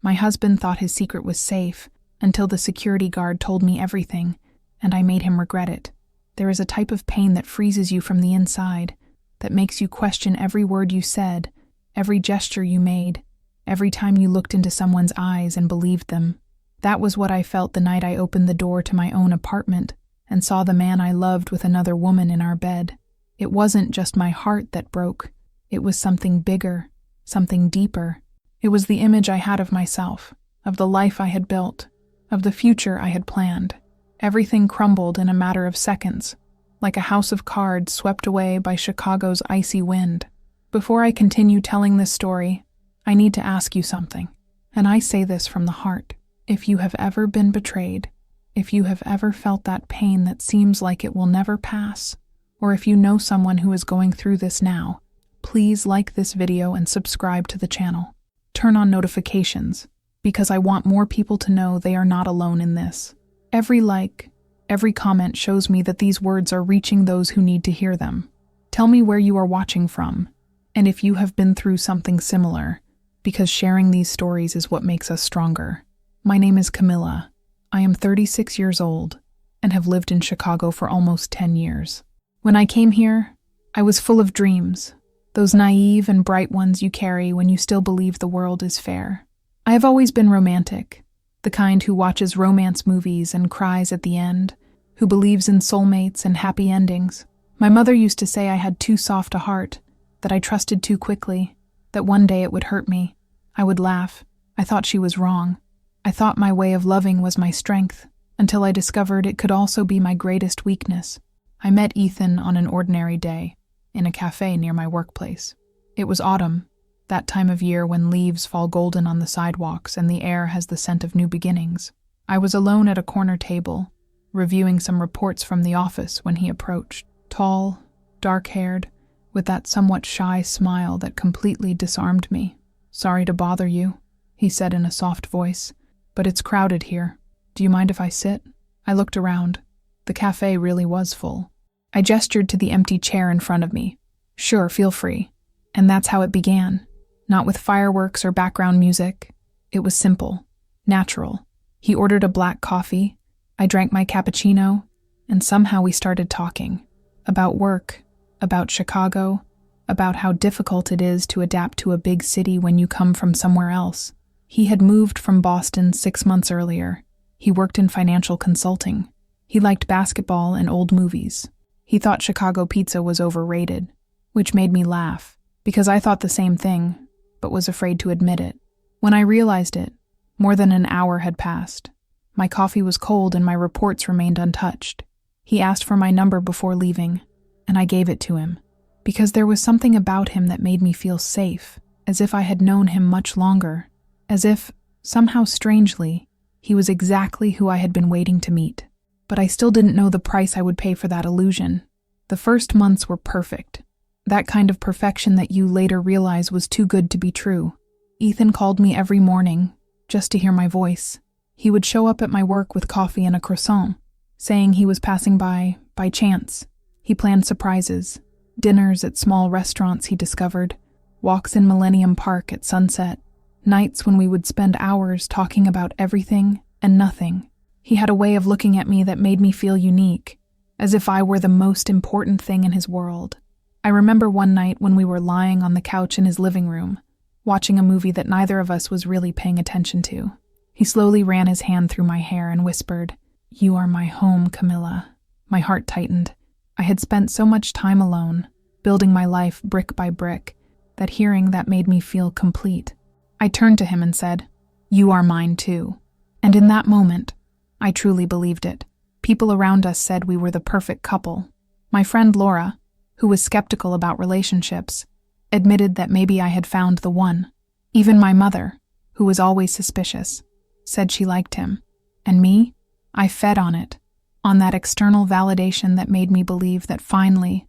My husband thought his secret was safe until the security guard told me everything, and I made him regret it. There is a type of pain that freezes you from the inside, that makes you question every word you said, every gesture you made, every time you looked into someone's eyes and believed them. That was what I felt the night I opened the door to my own apartment and saw the man I loved with another woman in our bed. It wasn't just my heart that broke. It was something bigger, something deeper. It was the image I had of myself, of the life I had built, of the future I had planned. Everything crumbled in a matter of seconds, like a house of cards swept away by Chicago's icy wind. Before I continue telling this story, I need to ask you something, and I say this from the heart. If you have ever been betrayed, if you have ever felt that pain that seems like it will never pass, or if you know someone who is going through this now, please like this video and subscribe to the channel. Turn on notifications, because I want more people to know they are not alone in this. Every like, every comment shows me that these words are reaching those who need to hear them. Tell me where you are watching from, and if you have been through something similar, because sharing these stories is what makes us stronger. My name is Camila. I am 36 years old and have lived in Chicago for almost 10 years. When I came here, I was full of dreams, those naive and bright ones you carry when you still believe the world is fair. I have always been romantic, the kind who watches romance movies and cries at the end, who believes in soulmates and happy endings. My mother used to say I had too soft a heart, that I trusted too quickly, that one day it would hurt me. I would laugh. I thought she was wrong. I thought my way of loving was my strength, until I discovered it could also be my greatest weakness. I met Ethan on an ordinary day, in a cafe near my workplace. It was autumn, that time of year when leaves fall golden on the sidewalks and the air has the scent of new beginnings. I was alone at a corner table, reviewing some reports from the office when he approached. Tall, dark-haired, with that somewhat shy smile that completely disarmed me. "Sorry to bother you," he said in a soft voice, "but it's crowded here. Do you mind if I sit?" I looked around. The cafe really was full. I gestured to the empty chair in front of me. "Sure, feel free." And that's how it began. Not with fireworks or background music. It was simple, natural. He ordered a black coffee. I drank my cappuccino, and somehow we started talking. About work, about Chicago, about how difficult it is to adapt to a big city when you come from somewhere else. He had moved from Boston 6 months earlier. He worked in financial consulting. He liked basketball and old movies. He thought Chicago pizza was overrated, which made me laugh, because I thought the same thing, but was afraid to admit it. When I realized it, more than an hour had passed. My coffee was cold and my reports remained untouched. He asked for my number before leaving, and I gave it to him, because there was something about him that made me feel safe, as if I had known him much longer, as if, somehow strangely, he was exactly who I had been waiting to meet. But I still didn't know the price I would pay for that illusion. The first months were perfect. That kind of perfection that you later realize was too good to be true. Ethan called me every morning, just to hear my voice. He would show up at my work with coffee and a croissant, saying he was passing by chance. He planned surprises, dinners at small restaurants he discovered, walks in Millennium Park at sunset, nights when we would spend hours talking about everything and nothing. He had a way of looking at me that made me feel unique, as if I were the most important thing in his world. I remember one night when we were lying on the couch in his living room, watching a movie that neither of us was really paying attention to. He slowly ran his hand through my hair and whispered, "You are my home, Camila." My heart tightened. I had spent so much time alone, building my life brick by brick, that hearing that made me feel complete. I turned to him and said, "You are mine too." And in that moment, I truly believed it. People around us said we were the perfect couple. My friend Laura, who was skeptical about relationships, admitted that maybe I had found the one. Even my mother, who was always suspicious, said she liked him. And me? I fed on it, on that external validation that made me believe that finally,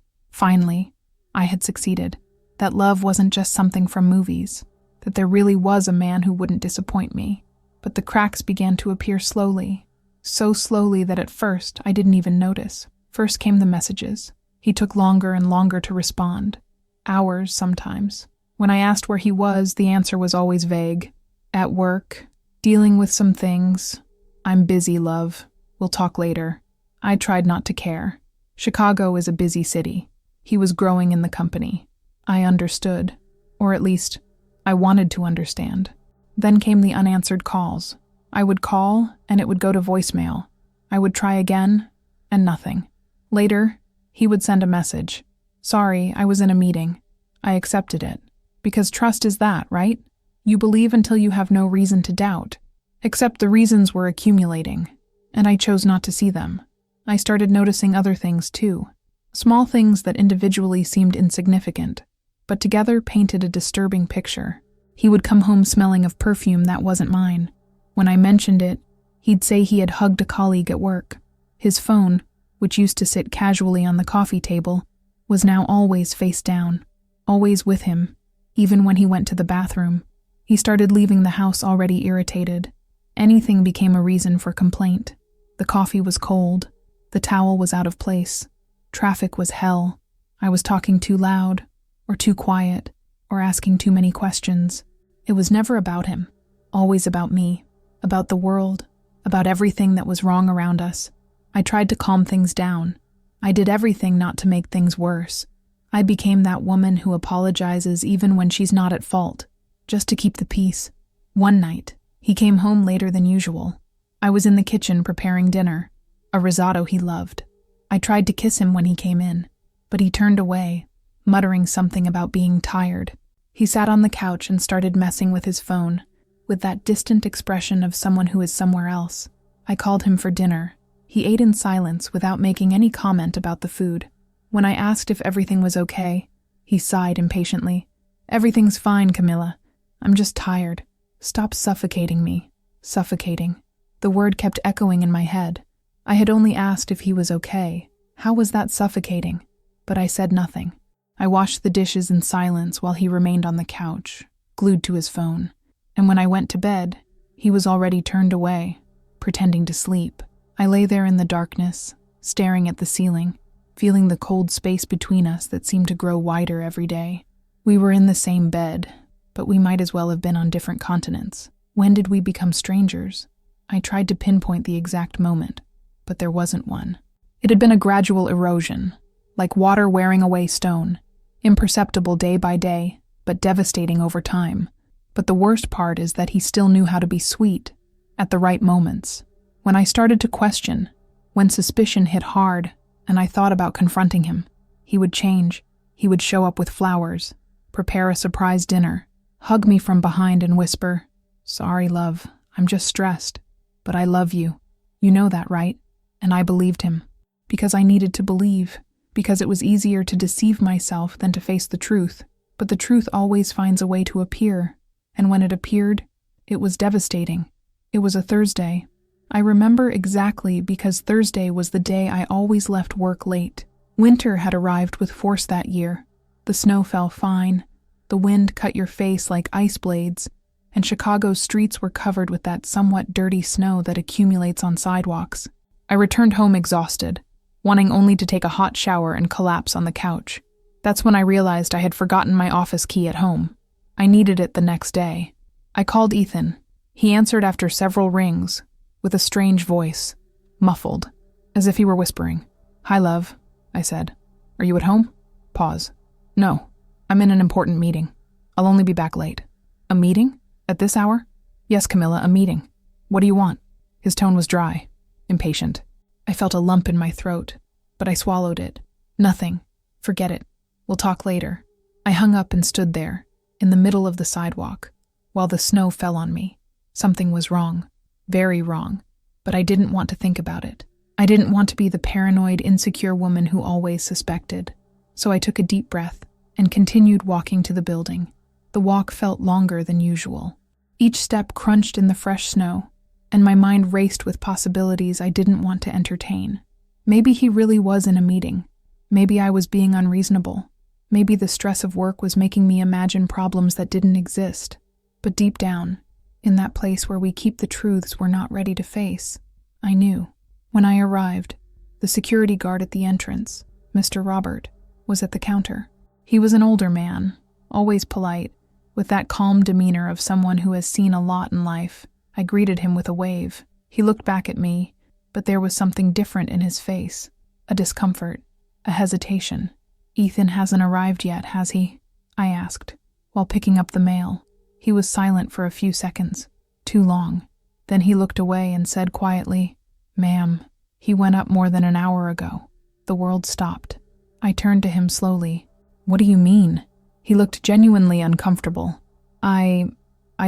I had succeeded. That love wasn't just something from movies, that there really was a man who wouldn't disappoint me. But the cracks began to appear slowly, so slowly that at first I didn't even notice. First came the messages. He took longer and longer to respond. Hours sometimes. When I asked where he was, the answer was always vague. At work, dealing with some things. I'm busy, love. We'll talk later. I tried not to care. Chicago is a busy city. He was growing in the company. I understood. Or at least, I wanted to understand. Then came the unanswered calls. I would call, and it would go to voicemail. I would try again, and nothing. Later, he would send a message. Sorry, I was in a meeting. I accepted it. Because trust is that, right? You believe until you have no reason to doubt. Except the reasons were accumulating, and I chose not to see them. I started noticing other things too. Small things that individually seemed insignificant, but together painted a disturbing picture. He would come home smelling of perfume that wasn't mine. When I mentioned it, he'd say he had hugged a colleague at work. His phone, which used to sit casually on the coffee table, was now always face down, always with him, even when he went to the bathroom. He started leaving the house already irritated. Anything became a reason for complaint. The coffee was cold. The towel was out of place. Traffic was hell. I was talking too loud, or too quiet, or asking too many questions. It was never about him. Always about me, about the world, about everything that was wrong around us. I tried to calm things down. I did everything not to make things worse. I became that woman who apologizes even when she's not at fault, just to keep the peace. One night, he came home later than usual. I was in the kitchen preparing dinner, a risotto he loved. I tried to kiss him when he came in, but he turned away, muttering something about being tired. He sat on the couch and started messing with his phone, with that distant expression of someone who is somewhere else. I called him for dinner. He ate in silence without making any comment about the food. When I asked if everything was okay, he sighed impatiently. Everything's fine, Camila. I'm just tired. Stop suffocating me. Suffocating. The word kept echoing in my head. I had only asked if he was okay. How was that suffocating? But I said nothing. I washed the dishes in silence while he remained on the couch, glued to his phone. And when I went to bed, he was already turned away, pretending to sleep. I lay there in the darkness, staring at the ceiling, feeling the cold space between us that seemed to grow wider every day. We were in the same bed, but we might as well have been on different continents. When did we become strangers? I tried to pinpoint the exact moment, but there wasn't one. It had been a gradual erosion, like water wearing away stone, imperceptible day by day, but devastating over time. But the worst part is that he still knew how to be sweet, at the right moments. When I started to question, when suspicion hit hard, and I thought about confronting him, he would change. He would show up with flowers, prepare a surprise dinner, hug me from behind and whisper, "Sorry, love, I'm just stressed, but I love you. You know that, right?" And I believed him, because I needed to believe, because it was easier to deceive myself than to face the truth. But the truth always finds a way to appear, and when it appeared, it was devastating. It was a Thursday. I remember exactly because Thursday was the day I always left work late. Winter had arrived with force that year. The snow fell fine, the wind cut your face like ice blades, and Chicago's streets were covered with that somewhat dirty snow that accumulates on sidewalks. I returned home exhausted, wanting only to take a hot shower and collapse on the couch. That's when I realized I had forgotten my office key at home. I needed it the next day. I called Ethan. He answered after several rings, with a strange voice, muffled, as if he were whispering. "Hi, love," I said. "Are you at home?" Pause. "No, I'm in an important meeting. I'll only be back late." "A meeting? At this hour?" "Yes, Camila, a meeting. What do you want?" His tone was dry, impatient. I felt a lump in my throat, but I swallowed it. "Nothing. Forget it. We'll talk later." I hung up and stood there, in the middle of the sidewalk, while the snow fell on me. Something was wrong. Very wrong, but I didn't want to think about it. I didn't want to be the paranoid, insecure woman who always suspected. So I took a deep breath and continued walking to the building. The walk felt longer than usual. Each step crunched in the fresh snow, and my mind raced with possibilities I didn't want to entertain. Maybe he really was in a meeting. Maybe I was being unreasonable. Maybe the stress of work was making me imagine problems that didn't exist. But deep down, in that place where we keep the truths we're not ready to face, I knew. When I arrived, the security guard at the entrance, Mr. Robert, was at the counter. He was an older man, always polite, With that calm demeanor of someone who has seen a lot in life, I greeted him with a wave. He looked back at me, but there was something different in his face. A discomfort, a hesitation. "Ethan hasn't arrived yet, has he?" I asked, while picking up the mail. He was silent for a few seconds. Too long. Then he looked away and said quietly, "Ma'am, he went up more than an hour ago." The world stopped. I turned to him slowly. "What do you mean?" He looked genuinely uncomfortable. I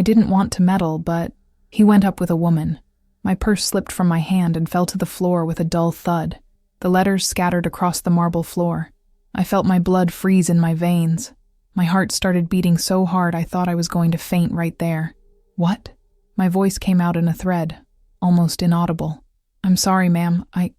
didn't want to meddle, but he went up with a woman." My purse slipped from my hand and fell to the floor with a dull thud. The letters scattered across the marble floor. I felt my blood freeze in my veins. My heart started beating so hard I thought I was going to faint right there. "What?" My voice came out in a thread, almost inaudible. "I'm sorry, ma'am. I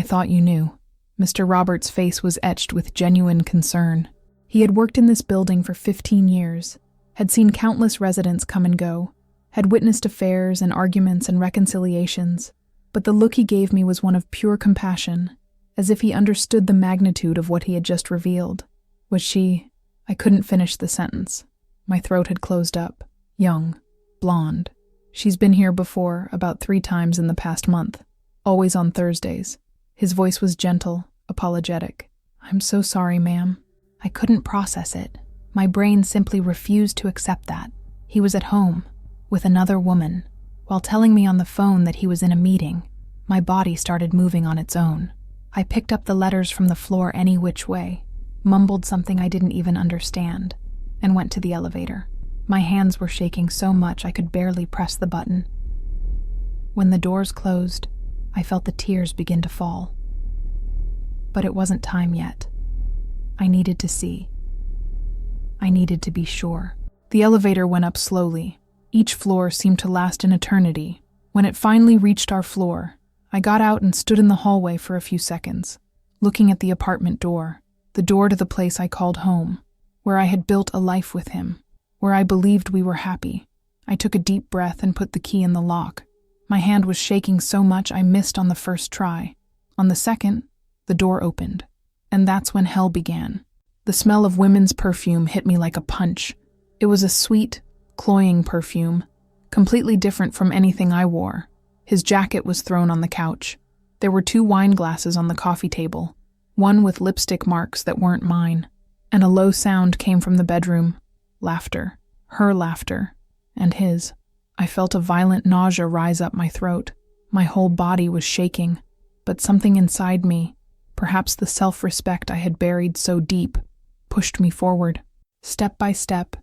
thought you knew." Mr. Roberts' face was etched with genuine concern. He had worked in this building for 15 years, had seen countless residents come and go, had witnessed affairs and arguments and reconciliations, but the look he gave me was one of pure compassion, as if he understood the magnitude of what he had just revealed. Was she... I couldn't finish the sentence. My throat had closed up. "Young. Blonde. She's been here before, about 3 times in the past month. Always on Thursdays." His voice was gentle, apologetic. "I'm so sorry, ma'am." I couldn't process it. My brain simply refused to accept that. He was at home, with another woman, while telling me on the phone that he was in a meeting. My body started moving on its own. I picked up the letters from the floor any which way, mumbled something I didn't even understand, and went to the elevator. My hands were shaking so much I could barely press the button. When the doors closed, I felt the tears begin to fall. But it wasn't time yet. I needed to see. I needed to be sure. The elevator went up slowly. Each floor seemed to last an eternity. When it finally reached our floor, I got out and stood in the hallway for a few seconds, looking at the apartment door, the door to the place I called home, where I had built a life with him, where I believed we were happy. I took a deep breath and put the key in the lock. My hand was shaking so much I missed on the first try. On the second, the door opened. And that's when hell began. The smell of women's perfume hit me like a punch. It was a sweet, cloying perfume, completely different from anything I wore. His jacket was thrown on the couch. There were 2 wine glasses on the coffee table, one with lipstick marks that weren't mine, and a low sound came from the bedroom. Laughter. Her laughter. And his. I felt a violent nausea rise up my throat. My whole body was shaking, but something inside me, perhaps the self-respect I had buried so deep, pushed me forward, step by step,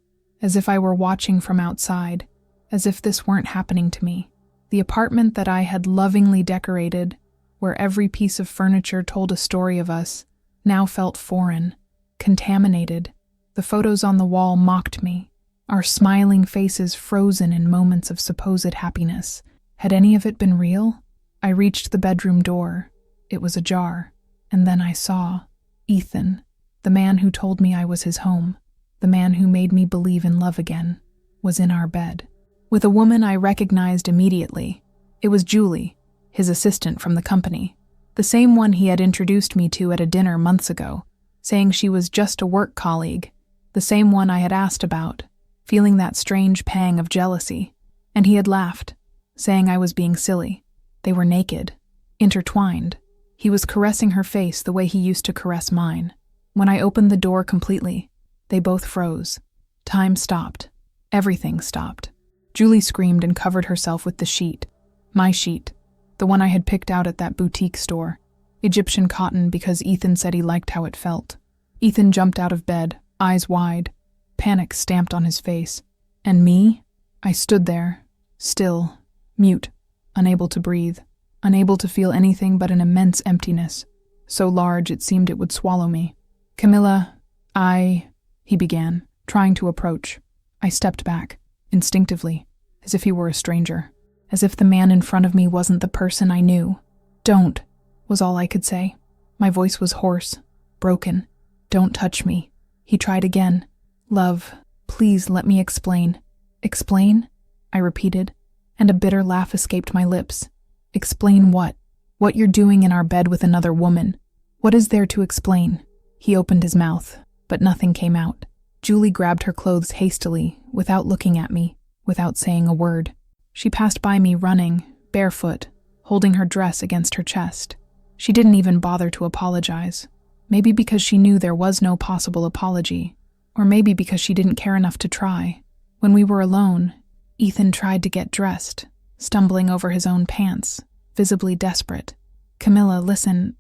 as if I were watching from outside, as if this weren't happening to me. The apartment that I had lovingly decorated, where every piece of furniture told a story of us, now felt foreign, contaminated. The photos on the wall mocked me, our smiling faces frozen in moments of supposed happiness. Had any of it been real? I reached the bedroom door. It was ajar. And then I saw Ethan, the man who told me I was his home, the man who made me believe in love again, was in our bed. With a woman I recognized immediately. It was Julie, his assistant from the company, the same one he had introduced me to at a dinner months ago, saying she was just a work colleague, the same one I had asked about, feeling that strange pang of jealousy. And he had laughed, saying I was being silly. They were naked, intertwined. He was caressing her face the way he used to caress mine. When I opened the door completely, they both froze. Time stopped. Everything stopped. Julie screamed and covered herself with the sheet. My sheet. The one I had picked out at that boutique store. Egyptian cotton because Ethan said he liked how it felt. Ethan jumped out of bed, eyes wide. Panic stamped on his face. And me? I stood there, still, mute, unable to breathe. Unable to feel anything but an immense emptiness, so large it seemed it would swallow me. "Camila, he began, trying to approach. I stepped back, instinctively, as if he were a stranger, as if the man in front of me wasn't the person I knew. "Don't," was all I could say. My voice was hoarse, broken. "Don't touch me." He tried again. "Love, please let me explain." "Explain?" I repeated, and a bitter laugh escaped my lips. "Explain what? What you're doing in our bed with another woman. What is there to explain?" He opened his mouth, but nothing came out. Julie grabbed her clothes hastily, without looking at me, without saying a word. She passed by me running, barefoot, holding her dress against her chest. She didn't even bother to apologize. Maybe because she knew there was no possible apology, or maybe because she didn't care enough to try. When we were alone, Ethan tried to get dressed, stumbling over his own pants, visibly desperate. Camila, listen,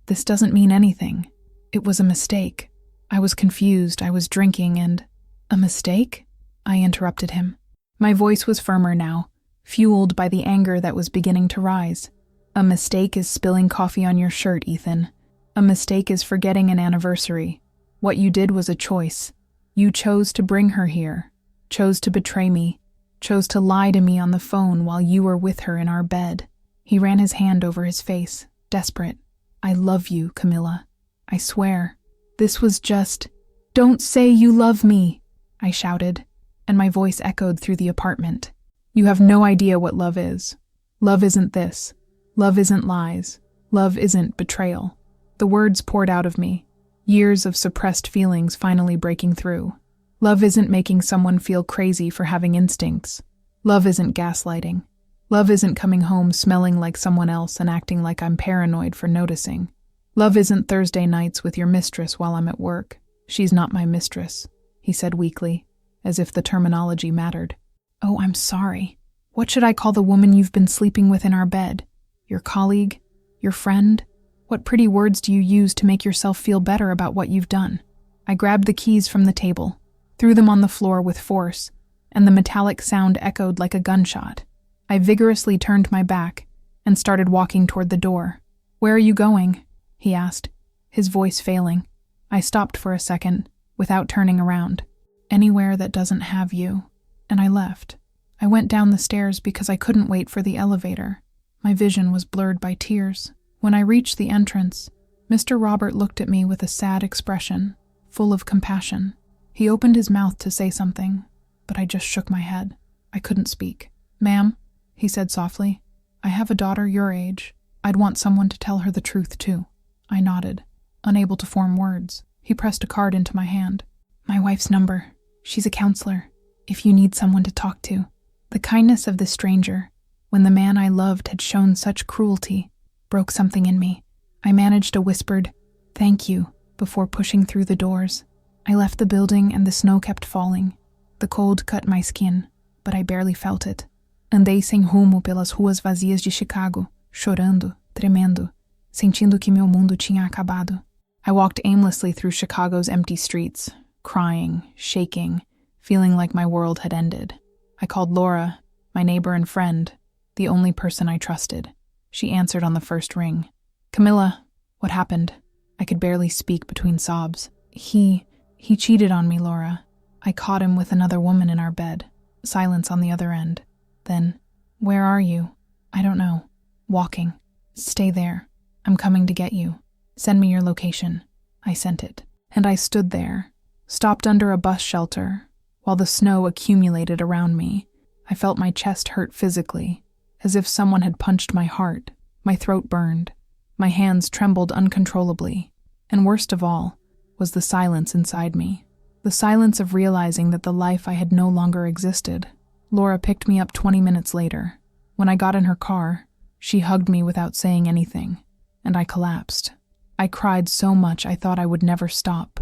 this doesn't mean anything. It was a mistake. I was confused, I was drinking, and... A mistake? I interrupted him. My voice was firmer now, fueled by the anger that was beginning to rise. A mistake is spilling coffee on your shirt, Ethan. A mistake is forgetting an anniversary. What you did was a choice. You chose to bring her here, chose to betray me, chose to lie to me on the phone while you were with her in our bed. He ran his hand over his face, desperate. I love you, Camila. I swear. This was just... Don't say you love me, I shouted, and my voice echoed through the apartment. You have no idea what love is. Love isn't this. Love isn't lies. Love isn't betrayal. The words poured out of me, years of suppressed feelings finally breaking through. Love isn't making someone feel crazy for having instincts. Love isn't gaslighting. Love isn't coming home smelling like someone else and acting like I'm paranoid for noticing. Love isn't Thursday nights with your mistress while I'm at work. She's not my mistress, he said weakly, as if the terminology mattered. Oh, I'm sorry. What should I call the woman you've been sleeping with in our bed? Your colleague? Your friend? What pretty words do you use to make yourself feel better about what you've done? I grabbed the keys from the table, threw them on the floor with force, and the metallic sound echoed like a gunshot. I vigorously turned my back and started walking toward the door. Where are you going? He asked, his voice failing. I stopped for a second, without turning around. Anywhere that doesn't have you. And I left. I went down the stairs because I couldn't wait for the elevator. My vision was blurred by tears. When I reached the entrance, Mr. Robert looked at me with a sad expression, full of compassion. He opened his mouth to say something, but I just shook my head. I couldn't speak. Ma'am, he said softly, I have a daughter your age. I'd want someone to tell her the truth too. I nodded, unable to form words. He pressed a card into my hand. My wife's number. She's a counselor, if you need someone to talk to. The kindness of this stranger, when the man I loved had shown such cruelty, broke something in me. I managed a whispered, thank you, before pushing through the doors. I left the building and the snow kept falling. The cold cut my skin, but I barely felt it. Andei sem rumo pelas ruas vazias de Chicago, chorando, tremendo, sentindo que meu mundo tinha acabado. I walked aimlessly through Chicago's empty streets, crying, shaking, feeling like my world had ended. I called Laura, my neighbor and friend, the only person I trusted. She answered on the first ring. Camila, what happened? I could barely speak between sobs. He cheated on me, Laura. I caught him with another woman in our bed. Silence on the other end. Then, where are you? I don't know. Walking. Stay there. I'm coming to get you. Send me your location. I sent it. And I stood there, stopped under a bus shelter, while the snow accumulated around me. I felt my chest hurt physically, as if someone had punched my heart. My throat burned. My hands trembled uncontrollably. And worst of all, was the silence inside me. The silence of realizing that the life I had no longer existed. Laura picked me up 20 minutes later. When I got in her car, she hugged me without saying anything, and I collapsed. I cried so much I thought I would never stop.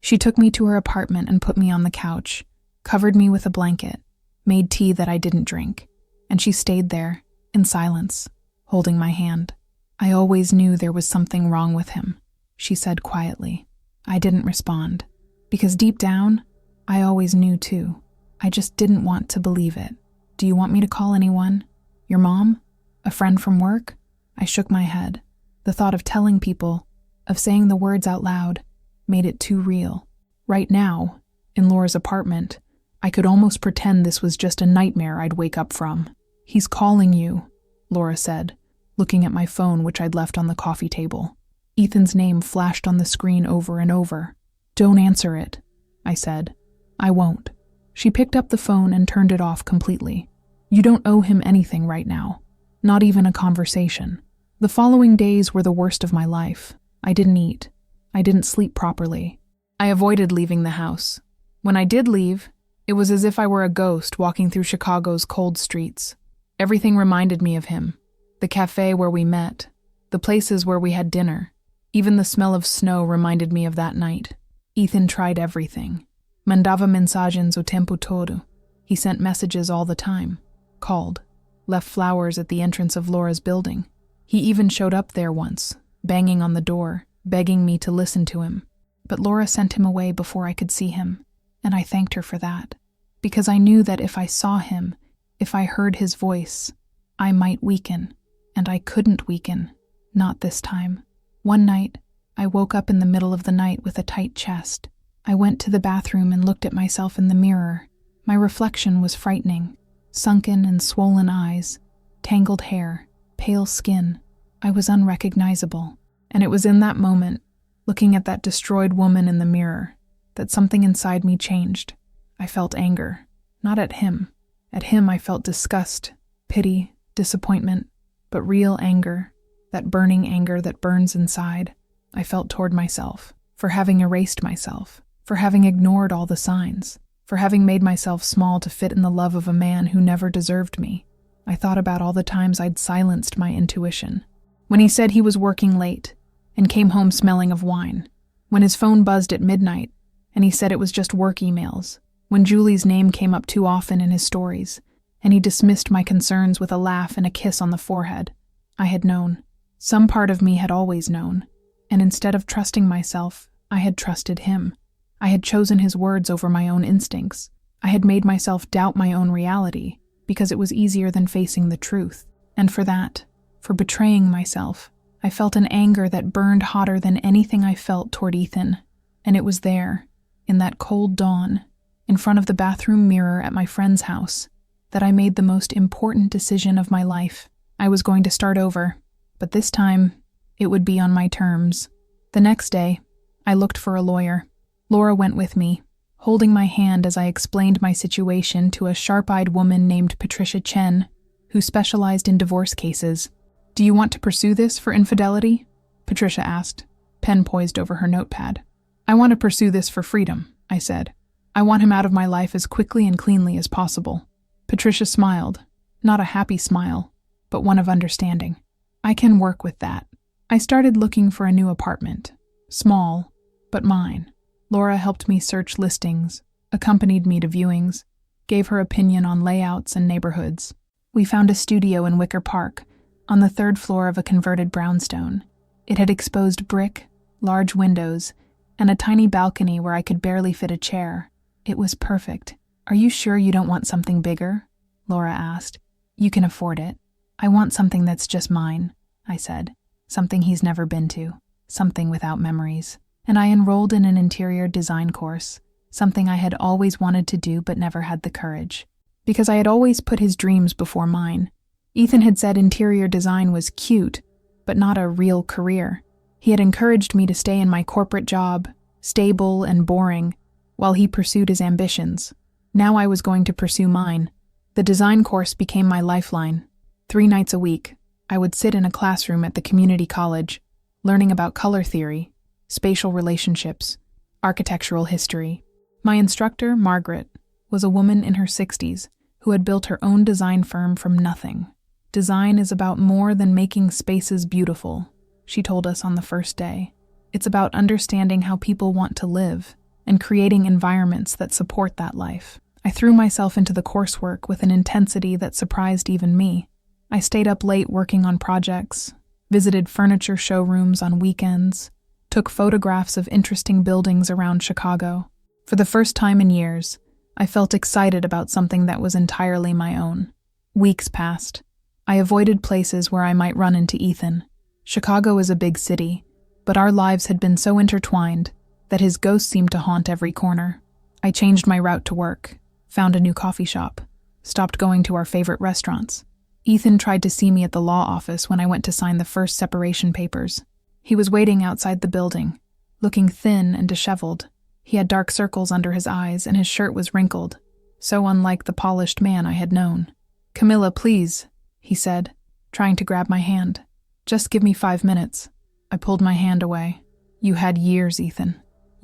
She took me to her apartment and put me on the couch, covered me with a blanket, made tea that I didn't drink, and she stayed there, in silence, holding my hand. I always knew there was something wrong with him, she said quietly. I didn't respond, because deep down, I always knew too. I just didn't want to believe it. Do you want me to call anyone? Your mom? A friend from work? I shook my head. The thought of telling people, of saying the words out loud, made it too real. Right now, in Laura's apartment, I could almost pretend this was just a nightmare I'd wake up from. He's calling you, Laura said, looking at my phone which I'd left on the coffee table. Ethan's name flashed on the screen over and over. Don't answer it, I said. I won't. She picked up the phone and turned it off completely. You don't owe him anything right now. Not even a conversation. The following days were the worst of my life. I didn't eat. I didn't sleep properly. I avoided leaving the house. When I did leave, it was as if I were a ghost walking through Chicago's cold streets. Everything reminded me of him. The cafe where we met, the places where we had dinner. Even the smell of snow reminded me of that night. Ethan tried everything. Mandava mensagens o tempo todo. He sent messages all the time. Called. Left flowers at the entrance of Laura's building. He even showed up there once, banging on the door, begging me to listen to him. But Laura sent him away before I could see him, and I thanked her for that. Because I knew that if I saw him, if I heard his voice, I might weaken. And I couldn't weaken. Not this time. One night, I woke up in the middle of the night with a tight chest. I went to the bathroom and looked at myself in the mirror. My reflection was frightening. Sunken and swollen eyes, tangled hair, pale skin. I was unrecognizable. And it was in that moment, looking at that destroyed woman in the mirror, that something inside me changed. I felt anger. Not at him. At him I felt disgust, pity, disappointment, but real anger, that burning anger that burns inside. I felt toward myself, for having erased myself, for having ignored all the signs, for having made myself small to fit in the love of a man who never deserved me. I thought about all the times I'd silenced my intuition. When he said he was working late and came home smelling of wine. When his phone buzzed at midnight and he said it was just work emails. When Julie's name came up too often in his stories and he dismissed my concerns with a laugh and a kiss on the forehead. I had known. Some part of me had always known. And instead of trusting myself, I had trusted him. I had chosen his words over my own instincts. I had made myself doubt my own reality because it was easier than facing the truth. And for that, for betraying myself, I felt an anger that burned hotter than anything I felt toward Ethan. And it was there, in that cold dawn, in front of the bathroom mirror at my friend's house, that I made the most important decision of my life. I was going to start over, but this time, it would be on my terms. The next day, I looked for a lawyer. Laura went with me, holding my hand as I explained my situation to a sharp-eyed woman named Patricia Chen, who specialized in divorce cases. "Do you want to pursue this for infidelity?" Patricia asked, pen poised over her notepad. "I want to pursue this for freedom," I said. "I want him out of my life as quickly and cleanly as possible." Patricia smiled, not a happy smile, but one of understanding. "I can work with that." I started looking for a new apartment. Small, but mine. Laura helped me search listings, accompanied me to viewings, gave her opinion on layouts and neighborhoods. We found a studio in Wicker Park, on the 3rd floor of a converted brownstone. It had exposed brick, large windows, and a tiny balcony where I could barely fit a chair. It was perfect. "Are you sure you don't want something bigger?" Laura asked. "You can afford it." "I want something that's just mine," I said. "Something he's never been to. Something without memories." And I enrolled in an interior design course, something I had always wanted to do but never had the courage. Because I had always put his dreams before mine. Ethan had said interior design was cute, but not a real career. He had encouraged me to stay in my corporate job, stable and boring, while he pursued his ambitions. Now I was going to pursue mine. The design course became my lifeline. 3 nights a week, I would sit in a classroom at the community college, learning about color theory, spatial relationships, architectural history. My instructor, Margaret, was a woman in her 60s who had built her own design firm from nothing. "Design is about more than making spaces beautiful," she told us on the first day. "It's about understanding how people want to live and creating environments that support that life." I threw myself into the coursework with an intensity that surprised even me. I stayed up late working on projects, visited furniture showrooms on weekends, took photographs of interesting buildings around Chicago. For the first time in years, I felt excited about something that was entirely my own. Weeks passed. I avoided places where I might run into Ethan. Chicago is a big city, but our lives had been so intertwined that his ghost seemed to haunt every corner. I changed my route to work, found a new coffee shop, stopped going to our favorite restaurants. Ethan tried to see me at the law office when I went to sign the first separation papers. He was waiting outside the building, looking thin and disheveled. He had dark circles under his eyes and his shirt was wrinkled, so unlike the polished man I had known. "Camila, please," he said, trying to grab my hand. "Just give me 5 minutes." I pulled my hand away. "You had years, Ethan.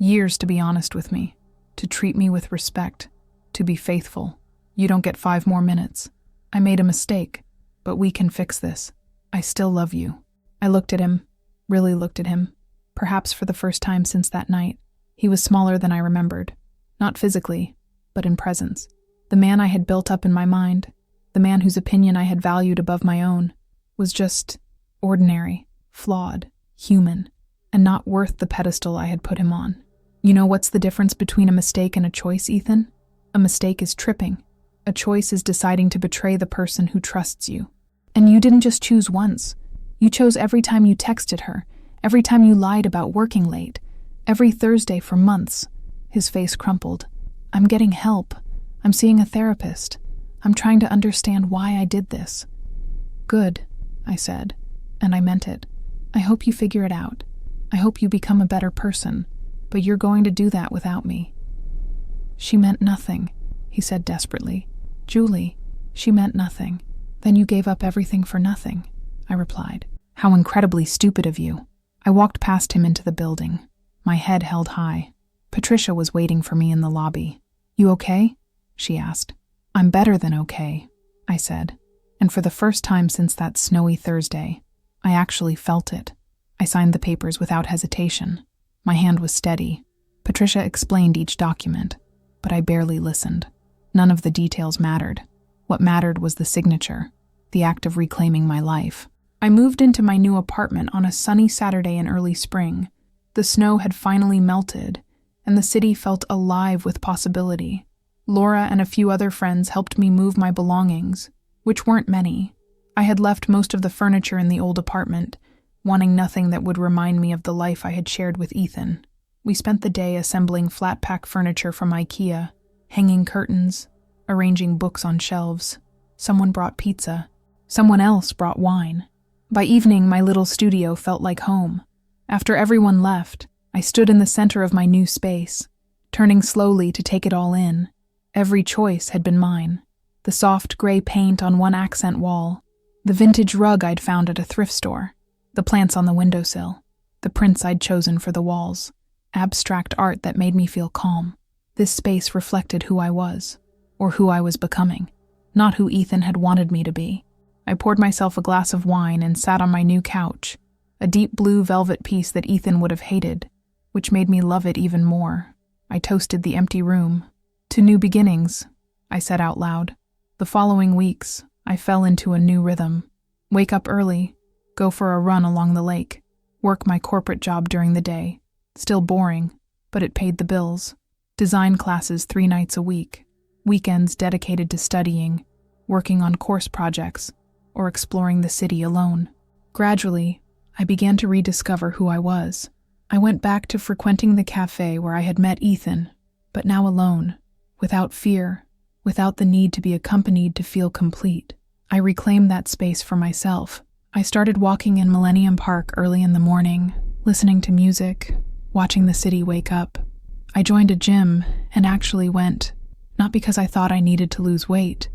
Years to be honest with me, to treat me with respect, to be faithful. You don't get 5 more minutes. I made a mistake, but we can fix this. I still love you. I looked at him, really looked at him, perhaps for the first time since that night. He was smaller than I remembered, not physically, but in presence. The man I had built up in my mind, the man whose opinion I had valued above my own, was just ordinary, flawed, human, and not worth the pedestal I had put him on. You know what's the difference between a mistake and a choice, Ethan? A mistake is tripping. A choice is deciding to betray the person who trusts you. And you didn't just choose once. You chose every time you texted her, every time you lied about working late, every Thursday for months. His face crumpled. I'm getting help. I'm seeing a therapist. I'm trying to understand why I did this. Good, I said, and I meant it. I hope you figure it out. I hope you become a better person, but you're going to do that without me. She meant nothing, he said desperately. Julie, she meant nothing. Then you gave up everything for nothing, I replied. How incredibly stupid of you. I walked past him into the building, my head held high. Patricia was waiting for me in the lobby. You okay? She asked. I'm better than okay, I said. And for the first time since that snowy Thursday, I actually felt it. I signed the papers without hesitation. My hand was steady. Patricia explained each document, but I barely listened. None of the details mattered. What mattered was the signature, the act of reclaiming my life. I moved into my new apartment on a sunny Saturday in early spring. The snow had finally melted, and the city felt alive with possibility. Laura and a few other friends helped me move my belongings, which weren't many. I had left most of the furniture in the old apartment, wanting nothing that would remind me of the life I had shared with Ethan. We spent the day assembling flat-pack furniture from IKEA, hanging curtains, arranging books on shelves. Someone brought pizza. Someone else brought wine. By evening, my little studio felt like home. After everyone left, I stood in the center of my new space, turning slowly to take it all in. Every choice had been mine. The soft gray paint on one accent wall, the vintage rug I'd found at a thrift store, the plants on the windowsill, the prints I'd chosen for the walls, abstract art that made me feel calm. This space reflected who I was, or who I was becoming, not who Ethan had wanted me to be. I poured myself a glass of wine and sat on my new couch, a deep blue velvet piece that Ethan would have hated, which made me love it even more. I toasted the empty room. To new beginnings, I said out loud. The following weeks, I fell into a new rhythm. Wake up early, go for a run along the lake, work my corporate job during the day. Still boring, but it paid the bills. Design classes 3 nights a week, weekends dedicated to studying, working on course projects, or exploring the city alone. Gradually, I began to rediscover who I was. I went back to frequenting the cafe where I had met Ethan, but now alone, without fear, without the need to be accompanied to feel complete. I reclaimed that space for myself. I started walking in Millennium Park early in the morning, listening to music, watching the city wake up. I joined a gym and actually went, not because I thought I needed to lose weight,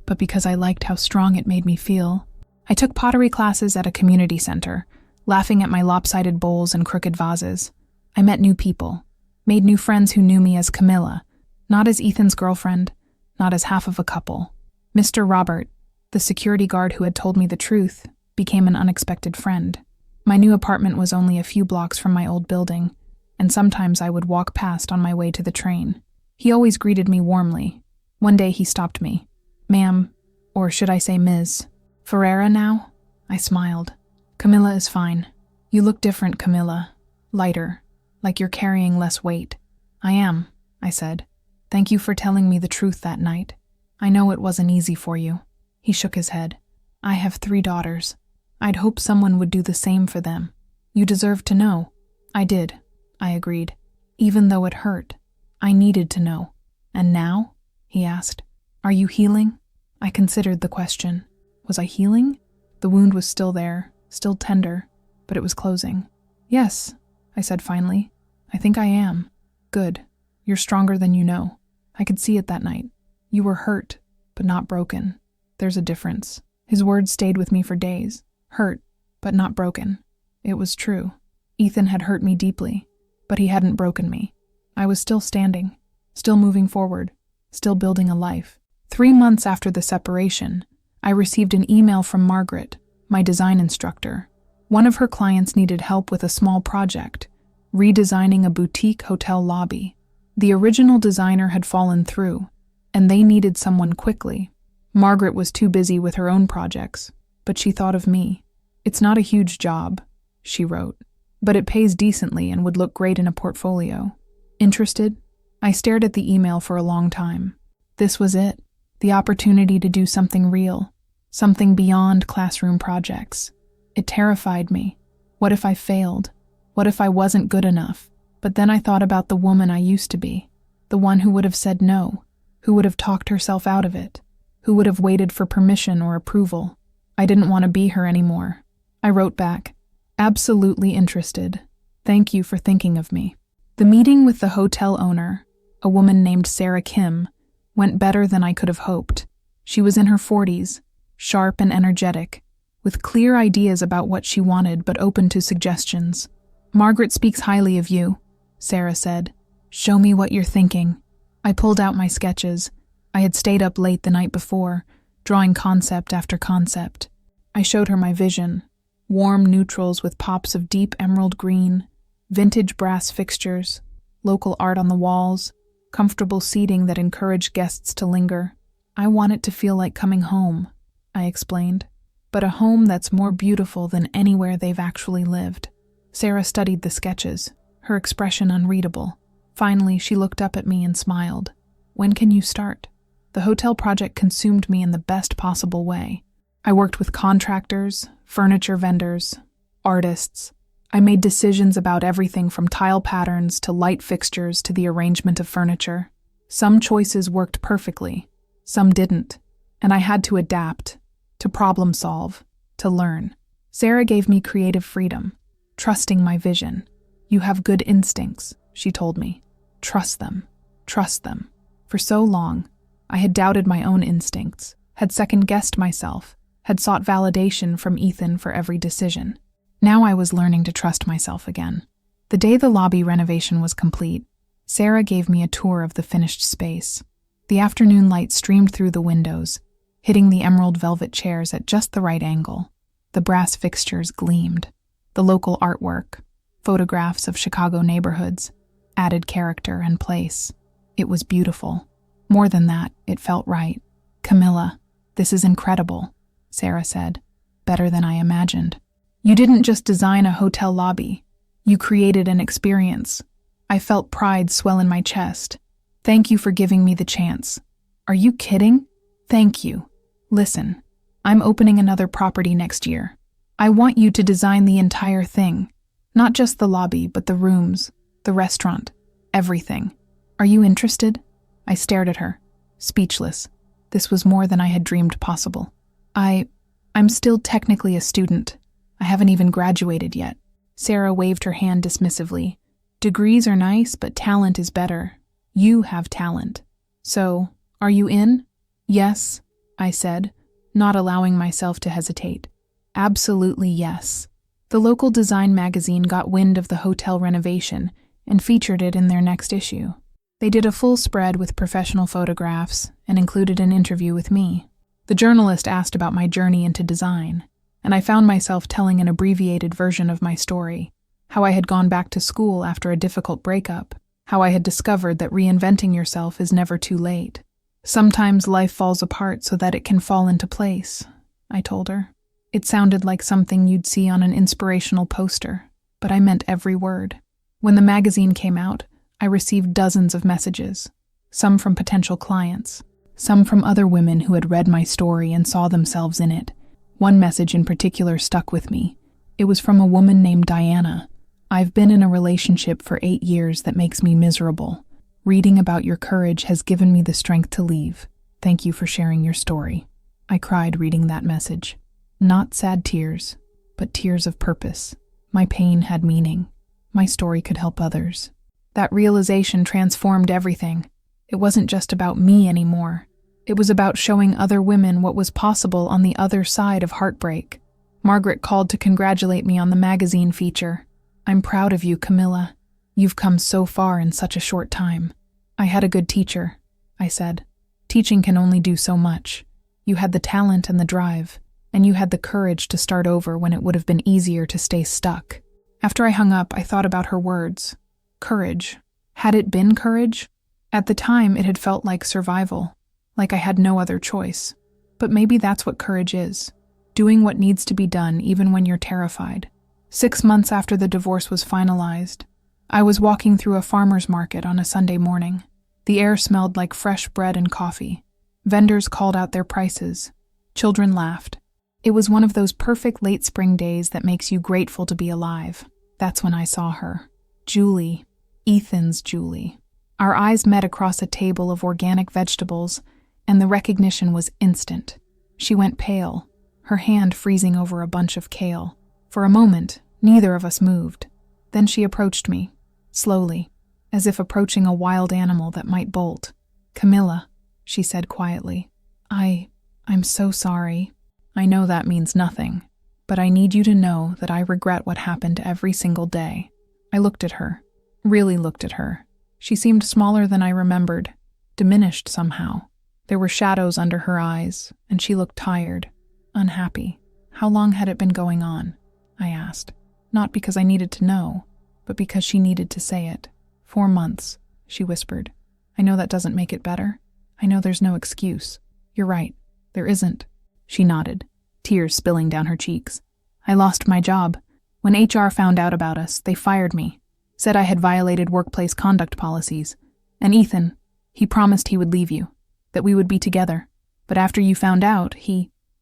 but because I liked how strong it made me feel. I took pottery classes at a community center, laughing at my lopsided bowls and crooked vases. I met new people, made new friends who knew me as Camila, not as Ethan's girlfriend, not as half of a couple. Mr. Robert, the security guard who had told me the truth, became an unexpected friend. My new apartment was only a few blocks from my old building, and sometimes I would walk past on my way to the train. He always greeted me warmly. One day he stopped me. Ma'am, or should I say Ms. Ferreira now? I smiled. Camila is fine. You look different, Camila. Lighter, like you're carrying less weight. I am, I said. Thank you for telling me the truth that night. I know it wasn't easy for you. He shook his head. I have 3 daughters. I'd hoped someone would do the same for them. You deserve to know. I did, I agreed. Even though it hurt, I needed to know. And now? He asked. Are you healing? I considered the question. Was I healing? The wound was still there, still tender, but it was closing. Yes, I said finally. I think I am. Good. You're stronger than you know. I could see it that night. You were hurt, but not broken. There's a difference. His words stayed with me for days. Hurt, but not broken. It was true. Ethan had hurt me deeply, but he hadn't broken me. I was still standing, still moving forward, still building a life. 3 months after the separation, I received an email from Margaret, my design instructor. One of her clients needed help with a small project, redesigning a boutique hotel lobby. The original designer had fallen through, and they needed someone quickly. Margaret was too busy with her own projects, but she thought of me. "It's not a huge job," she wrote, "but it pays decently and would look great in a portfolio. Interested?" I stared at the email for a long time. This was it, the opportunity to do something real, something beyond classroom projects. It terrified me. What if I failed? What if I wasn't good enough? But then I thought about the woman I used to be, the one who would have said no, who would have talked herself out of it, who would have waited for permission or approval. I didn't want to be her anymore. I wrote back, "Absolutely interested. Thank you for thinking of me." The meeting with the hotel owner, a woman named Sarah Kim, went better than I could have hoped. She was in her 40s, sharp and energetic, with clear ideas about what she wanted but open to suggestions. "Margaret speaks highly of you," Sarah said. "Show me what you're thinking." I pulled out my sketches. I had stayed up late the night before, drawing concept after concept. I showed her my vision: warm neutrals with pops of deep emerald green, vintage brass fixtures, local art on the walls, comfortable seating that encouraged guests to linger. "I want it to feel like coming home," I explained, "but a home that's more beautiful than anywhere they've actually lived." Sarah studied the sketches, her expression unreadable. Finally, she looked up at me and smiled. "When can you start?" The hotel project consumed me in the best possible way. I worked with contractors, furniture vendors, artists. I made decisions about everything from tile patterns to light fixtures to the arrangement of furniture. Some choices worked perfectly, some didn't, and I had to adapt, to problem solve, to learn. Sarah gave me creative freedom, trusting my vision. "You have good instincts," she told me. "Trust them. Trust them." For so long, I had doubted my own instincts, had second-guessed myself, had sought validation from Ethan for every decision. Now I was learning to trust myself again. The day the lobby renovation was complete, Sarah gave me a tour of the finished space. The afternoon light streamed through the windows, hitting the emerald velvet chairs at just the right angle. The brass fixtures gleamed. The local artwork, photographs of Chicago neighborhoods, added character and place. It was beautiful. More than that, it felt right. "Camila, this is incredible," Sarah said. "Better than I imagined. You didn't just design a hotel lobby. You created an experience." I felt pride swell in my chest. "Thank you for giving me the chance." "Are you kidding?" "Thank you. Listen, I'm opening another property next year. I want you to design the entire thing. Not just the lobby, but the rooms, the restaurant, everything. Are you interested?" I stared at her, speechless. This was more than I had dreamed possible. I'm still technically a student. I haven't even graduated yet." Sarah waved her hand dismissively. "Degrees are nice, but talent is better. You have talent. So, are you in?" "Yes," I said, not allowing myself to hesitate. "Absolutely yes." The local design magazine got wind of the hotel renovation and featured it in their next issue. They did a full spread with professional photographs and included an interview with me. The journalist asked about my journey into design, and I found myself telling an abbreviated version of my story, how I had gone back to school after a difficult breakup, how I had discovered that reinventing yourself is never too late. "Sometimes life falls apart so that it can fall into place," I told her. It sounded like something you'd see on an inspirational poster, but I meant every word. When the magazine came out, I received dozens of messages, some from potential clients, some from other women who had read my story and saw themselves in it. One message in particular stuck with me. It was from a woman named Diana. "I've been in a relationship for 8 years that makes me miserable. Reading about your courage has given me the strength to leave. Thank you for sharing your story." I cried reading that message. Not sad tears, but tears of purpose. My pain had meaning. My story could help others. That realization transformed everything. It wasn't just about me anymore. It was about showing other women what was possible on the other side of heartbreak. Margaret called to congratulate me on the magazine feature. "I'm proud of you, Camila. You've come so far in such a short time. I had a good teacher, I said. Teaching can only do so much. You had the talent and the drive, and you had the courage to start over when it would have been easier to stay stuck. After I hung up, I thought about her words. Courage. Had it been courage? At the time, it had felt like survival, like I had no other choice. But maybe that's what courage is. Doing what needs to be done even when you're terrified. 6 months after the divorce was finalized, I was walking through a farmer's market on a Sunday morning. The air smelled like fresh bread and coffee. Vendors called out their prices. Children laughed. It was one of those perfect late spring days that makes you grateful to be alive. That's when I saw her. Julie. Ethan's Julie. Our eyes met across a table of organic vegetables, and the recognition was instant. She went pale, her hand freezing over a bunch of kale. For a moment, neither of us moved. Then she approached me, slowly, as if approaching a wild animal that might bolt. Camila, she said quietly. I'm so sorry. I know that means nothing, but I need you to know that I regret what happened every single day. I looked at her, really looked at her. She seemed smaller than I remembered, diminished somehow. There were shadows under her eyes, and she looked tired, unhappy. How long had it been going on? I asked, not because I needed to know, but because she needed to say it. 4 months, she whispered. I know that doesn't make it better. I know there's no excuse. You're right, there isn't. She nodded, tears spilling down her cheeks. I lost my job. When HR found out about us, they fired me, said I had violated workplace conduct policies. And Ethan, he promised he would leave you, that we would be together. But after you found out,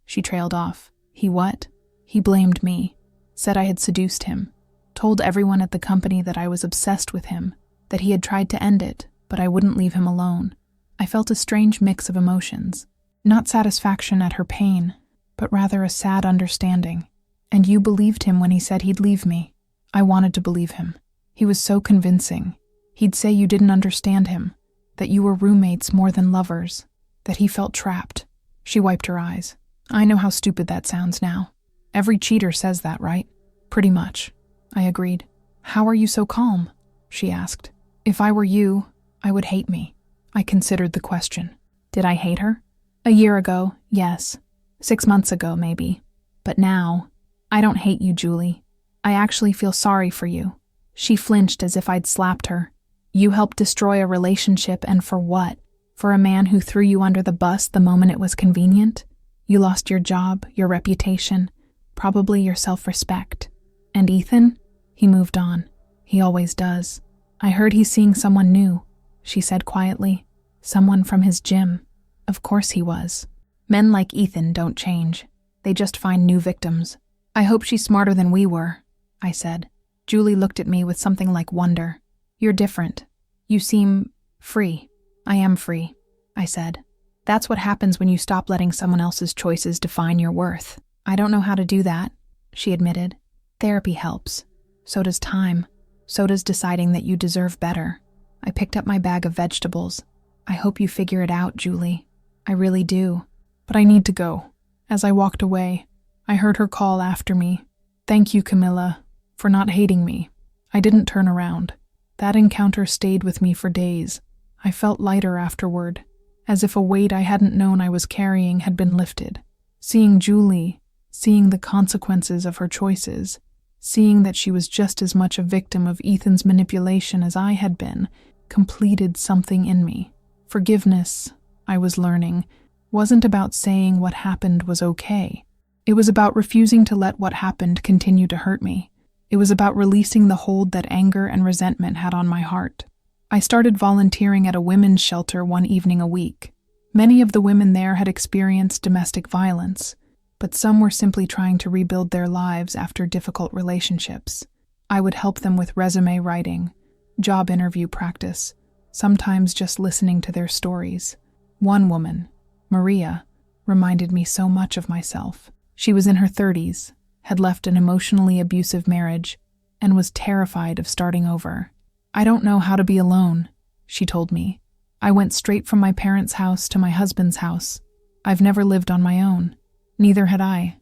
she trailed off. He what? He blamed me, said I had seduced him, told everyone at the company that I was obsessed with him, that he had tried to end it, but I wouldn't leave him alone. I felt a strange mix of emotions, not satisfaction at her pain, but rather a sad understanding. And you believed him when he said he'd leave me. I wanted to believe him. He was so convincing. He'd say you didn't understand him, that you were roommates more than lovers, that he felt trapped. She wiped her eyes. I know how stupid that sounds now. Every cheater says that, right? Pretty much. I agreed. How are you so calm? She asked. If I were you, I would hate me. I considered the question. Did I hate her? A year ago, yes. 6 months ago, maybe. But now, I don't hate you, Julie. I actually feel sorry for you. She flinched as if I'd slapped her. You helped destroy a relationship, and for what? For a man who threw you under the bus the moment it was convenient? You lost your job, your reputation, probably your self-respect. And Ethan? He moved on. He always does. I heard he's seeing someone new, she said quietly. Someone from his gym. Of course he was. Men like Ethan don't change. They just find new victims. I hope she's smarter than we were, I said. Julie looked at me with something like wonder. You're different. You seem free. I am free, I said. That's what happens when you stop letting someone else's choices define your worth. I don't know how to do that, she admitted. Therapy helps. So does time. So does deciding that you deserve better. I picked up my bag of vegetables. I hope you figure it out, Julie. I really do. But I need to go. As I walked away, I heard her call after me. Thank you, Camila, for not hating me. I didn't turn around. That encounter stayed with me for days. I felt lighter afterward, as if a weight I hadn't known I was carrying had been lifted. Seeing Julie, seeing the consequences of her choices, seeing that she was just as much a victim of Ethan's manipulation as I had been, completed something in me. Forgiveness, I was learning, wasn't about saying what happened was okay. It was about refusing to let what happened continue to hurt me. It was about releasing the hold that anger and resentment had on my heart. I started volunteering at a women's shelter one evening a week. Many of the women there had experienced domestic violence, but some were simply trying to rebuild their lives after difficult relationships. I would help them with resume writing, job interview practice, sometimes just listening to their stories. One woman, Maria, reminded me so much of myself. She was in her 30s, had left an emotionally abusive marriage, and was terrified of starting over. I don't know how to be alone, she told me. I went straight from my parents' house to my husband's house. I've never lived on my own. Neither had I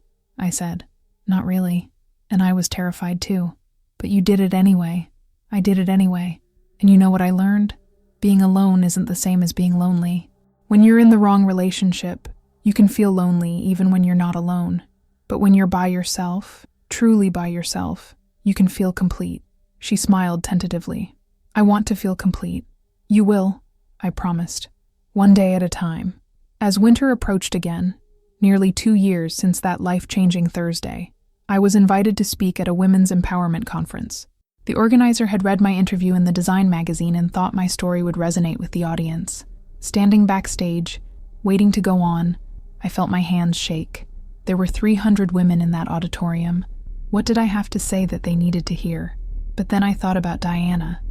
said. Not really. And I was terrified too. But you did it anyway. I did it anyway. And you know what I learned? Being alone isn't the same as being lonely. When you're in the wrong relationship, you can feel lonely even when you're not alone. But when you're by yourself, truly by yourself, you can feel complete. She smiled tentatively. I want to feel complete. You will, I promised. One day at a time. As winter approached again, nearly 2 years since that life-changing Thursday, I was invited to speak at a women's empowerment conference. The organizer had read my interview in the design magazine and thought my story would resonate with the audience. Standing backstage, waiting to go on, I felt my hands shake. There were 300 women in that auditorium. What did I have to say that they needed to hear? But then I thought about Diana,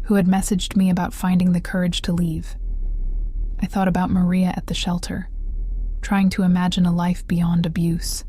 who had messaged me about finding the courage to leave. I thought about Maria at the shelter, trying to imagine a life beyond abuse.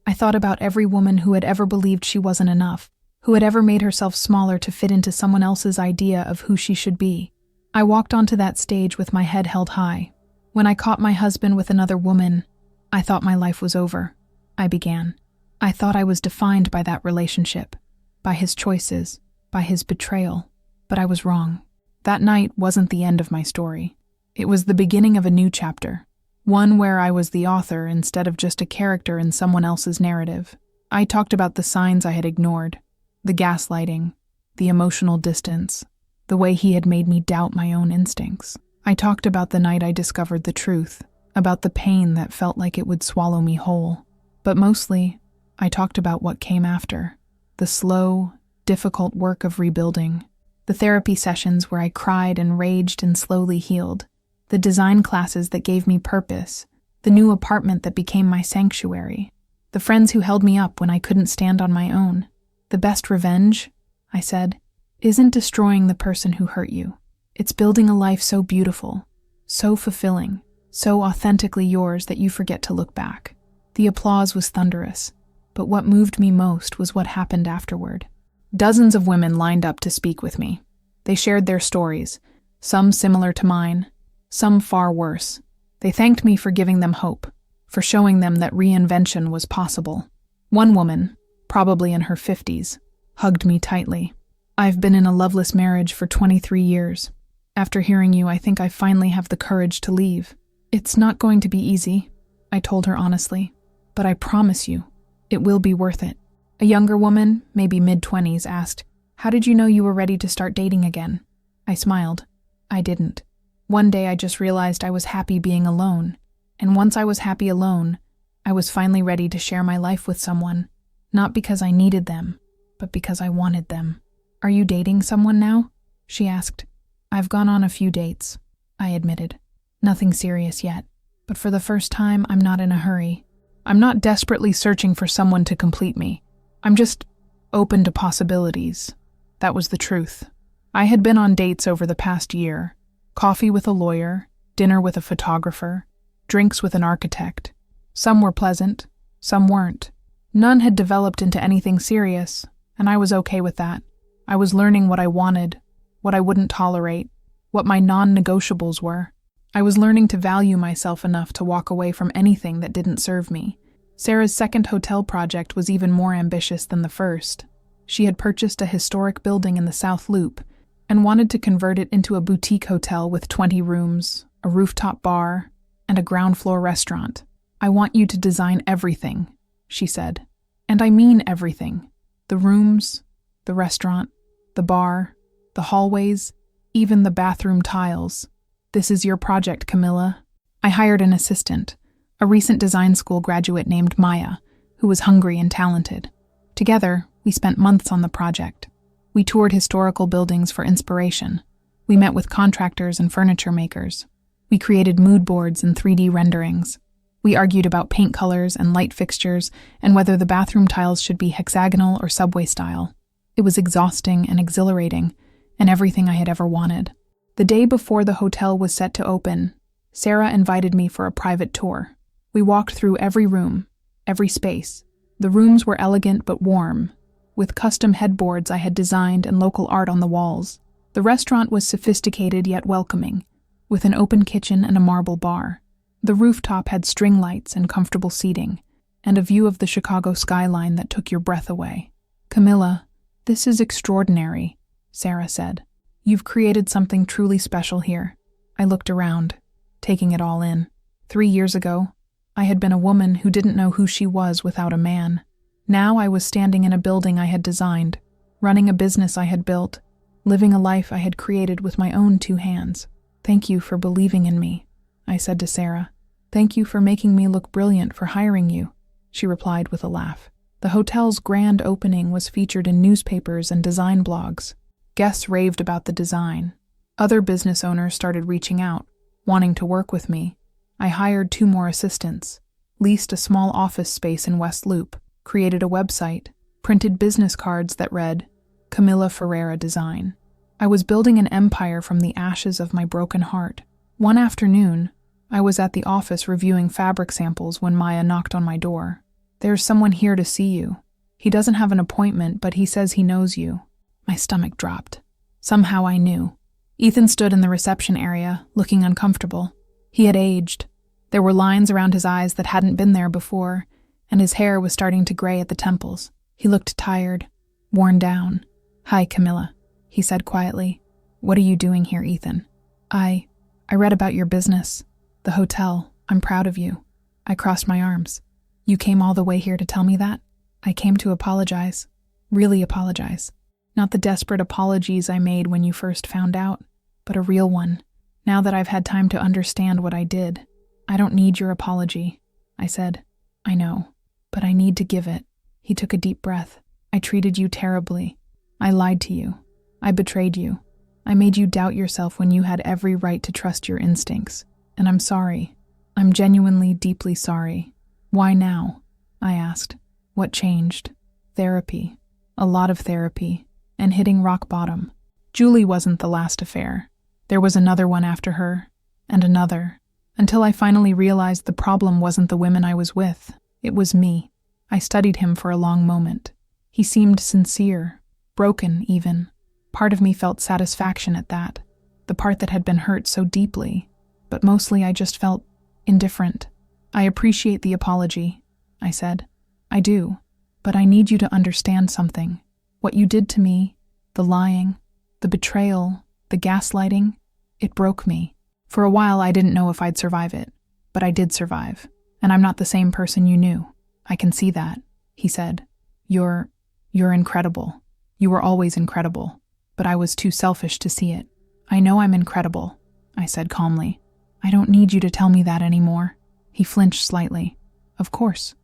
I thought about every woman who had ever believed she wasn't enough, who had ever made herself smaller to fit into someone else's idea of who she should be. I walked onto that stage with my head held high. When I caught my husband with another woman, I thought my life was over. I began. I thought I was defined by that relationship, by his choices, by his betrayal. But I was wrong. That night wasn't the end of my story. It was the beginning of a new chapter, one where I was the author instead of just a character in someone else's narrative. I talked about the signs I had ignored, the gaslighting, the emotional distance, the way he had made me doubt my own instincts. I talked about the night I discovered the truth, about the pain that felt like it would swallow me whole. But mostly, I talked about what came after, the slow, difficult work of rebuilding, the therapy sessions where I cried and raged and slowly healed, the design classes that gave me purpose, the new apartment that became my sanctuary, the friends who held me up when I couldn't stand on my own. The best revenge, I said, isn't destroying the person who hurt you. It's building a life so beautiful, so fulfilling, so authentically yours that you forget to look back. The applause was thunderous, but what moved me most was what happened afterward. Dozens of women lined up to speak with me. They shared their stories, some similar to mine, some far worse. They thanked me for giving them hope, for showing them that reinvention was possible. One woman, probably in her 50s, hugged me tightly. I've been in a loveless marriage for 23 years. After hearing you, I think I finally have the courage to leave. It's not going to be easy, I told her honestly, but I promise you, it will be worth it. A younger woman, maybe mid-20s, asked, "How did you know you were ready to start dating again?" I smiled. I didn't. One day I just realized I was happy being alone, and once I was happy alone, I was finally ready to share my life with someone, not because I needed them, but because I wanted them. "Are you dating someone now?" she asked. "I've gone on a few dates," I admitted. "Nothing serious yet, but for the first time, I'm not in a hurry. I'm not desperately searching for someone to complete me. I'm just open to possibilities." That was the truth. I had been on dates over the past year. Coffee with a lawyer, dinner with a photographer, drinks with an architect. Some were pleasant, some weren't. None had developed into anything serious, and I was okay with that. I was learning what I wanted, what I wouldn't tolerate, what my non-negotiables were. I was learning to value myself enough to walk away from anything that didn't serve me. Sarah's second hotel project was even more ambitious than the first. She had purchased a historic building in the South Loop and wanted to convert it into a boutique hotel with 20 rooms, a rooftop bar, and a ground-floor restaurant. "I want you to design everything," she said. "And I mean everything. The rooms, the restaurant, the bar, the hallways, even the bathroom tiles. This is your project, Camila." I hired an assistant, a recent design school graduate named Maya, who was hungry and talented. Together, we spent months on the project. We toured historical buildings for inspiration. We met with contractors and furniture makers. We created mood boards and 3D renderings. We argued about paint colors and light fixtures and whether the bathroom tiles should be hexagonal or subway style. It was exhausting and exhilarating, and everything I had ever wanted. The day before the hotel was set to open, Sarah invited me for a private tour. We walked through every room, every space. The rooms were elegant but warm, with custom headboards I had designed and local art on the walls. The restaurant was sophisticated yet welcoming, with an open kitchen and a marble bar. The rooftop had string lights and comfortable seating, and a view of the Chicago skyline that took your breath away. "Camila, "This is extraordinary," Sarah said. "You've created something truly special here." I looked around, taking it all in. 3 years ago, I had been a woman who didn't know who she was without a man. Now I was standing in a building I had designed, running a business I had built, living a life I had created with my own 2 hands. "Thank you for believing in me," I said to Sarah. "Thank you for making me look brilliant for hiring you," she replied with a laugh. The hotel's grand opening was featured in newspapers and design blogs. Guests raved about the design. Other business owners started reaching out, wanting to work with me. I hired 2 more assistants, leased a small office space in West Loop, created a website, printed business cards that read, "Camila Ferreira Design." I was building an empire from the ashes of my broken heart. One afternoon, I was at the office reviewing fabric samples when Maya knocked on my door. "There's someone here to see you. He doesn't have an appointment, but he says he knows you." My stomach dropped. Somehow I knew. Ethan stood in the reception area, looking uncomfortable. He had aged. There were lines around his eyes that hadn't been there before, and his hair was starting to gray at the temples. He looked tired, worn down. "Hi, Camila," he said quietly. "What are you doing here, Ethan?" I read about your business. The hotel. I'm proud of you." I crossed my arms. "You came all the way here to tell me that?" "I came to apologize. Really apologize. Not the desperate apologies I made when you first found out, but a real one, now that I've had time to understand what I did." "I don't need your apology," I said. "I know, but I need to give it." He took a deep breath. "I treated you terribly. I lied to you. I betrayed you. I made you doubt yourself when you had every right to trust your instincts. And I'm sorry. I'm genuinely, deeply sorry." "Why now?" I asked. "What changed?" "Therapy. A lot of therapy. And hitting rock bottom. Julie wasn't the last affair. There was another one after her, and another, until I finally realized the problem wasn't the women I was with. It was me. I studied him for a long moment. He seemed sincere, broken even. Part of me felt satisfaction at that, the part that had been hurt so deeply, but mostly I just felt indifferent. "I appreciate the apology," I said. "I do, but I need you to understand something. What you did to me, the lying, the betrayal, the gaslighting, it broke me. For a while I didn't know if I'd survive it, but I did survive, and I'm not the same person you knew. I can see that," he said. You're incredible. You were always incredible, but I was too selfish to see it." "I know I'm incredible," I said calmly. "I don't need you to tell me that anymore." He flinched slightly. "Of course.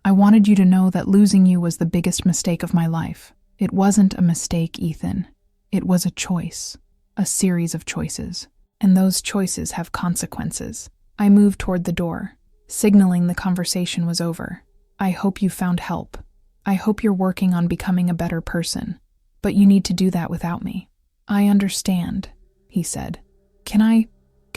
I wanted you to know that losing you was the biggest mistake of my life." "It wasn't a mistake, Ethan. It was a choice. A series of choices. And those choices have consequences." I moved toward the door, signaling the conversation was over. "I hope you found help. I hope you're working on becoming a better person. But you need to do that without me." "I understand," he said. Can I